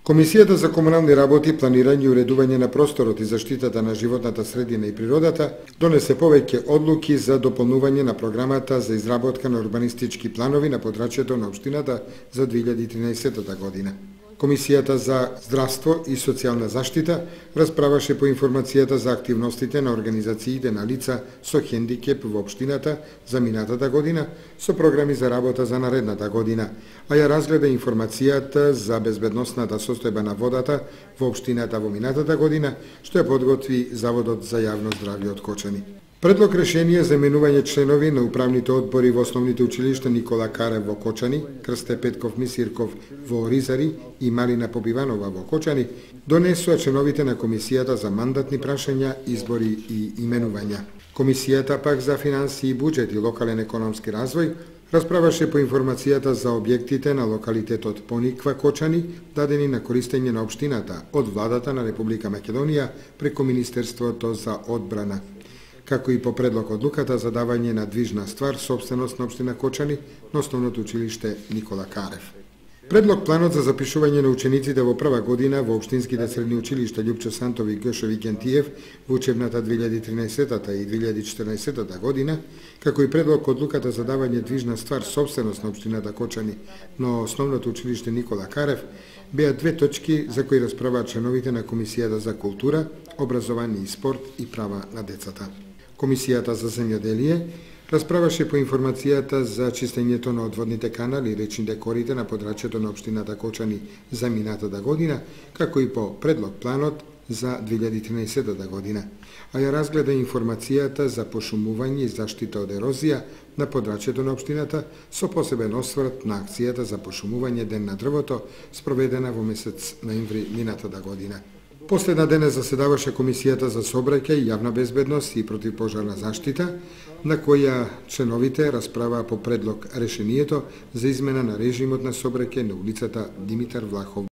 Комисијата за комунални работи, планирање и уредување на просторот и заштитата на животната средина и природата донесе повеќе одлуки за дополнување на програмата за изработка на урбанистички планови на подрачјето на општината за 2013 година. Комисијата за здравство и социјална заштита расправаше по информацијата за активностите на организациите на лица со хендикеп во општината за минатата година со програми за работа за наредната година, а ја разгледа информацијата за безбедносната состојба на водата во општината во минатата година, што ја подготви Заводот за јавно здравје од Кочани. Предлог решение за именување членови на управните одбори во основните училишта Никола Карев во Кочани, Крсте Петков Мисирков во Оризари и Марина Побиванова во Кочани донесоа членовите на Комисијата за мандатни прашања, избори и именувања. Комисијата пак за финансии и буџет и локален економски развој расправаше по информацијата за објектите на локалитетот Пониква Кочани, дадени на користење на општината од владата на Република Македонија преку Министерството за одбрана, како и по предлог одлуката за давање на движна ствар собственост на општина Кочани на основното училиште Никола Карев. Предлог планот за запишување на учениците во прва година во општинските средни училишта Љупчо Сантови, Гошев и Гентиев во учебната 2013 и 2014 година, како и предлог одлуката за давање движна ствар собственост на општината Кочани на основното училиште Никола Карев, беа две точки за кои расправаат членовите на Комисијата за култура, образование и спорт и права на децата. Комисијата за земјоделие расправаше по информацијата за чистењето на одводните канали и речните корите на подрачјето на општината Кочани за минатата година, како и по предлог планот за 2013 година, а ја разгледа информацијата за пошумување и заштита од ерозија на подрачјето на општината со посебен осврт на акцијата за пошумување Ден на дрвото, спроведена во месец ноември минатата година. Последна дене заседаваше Комисијата за сообраќај, јавна безбедност и противпожарна заштита, на која членовите расправаа по предлог решението за измена на режимот на сообраќај на улицата Димитар Влахов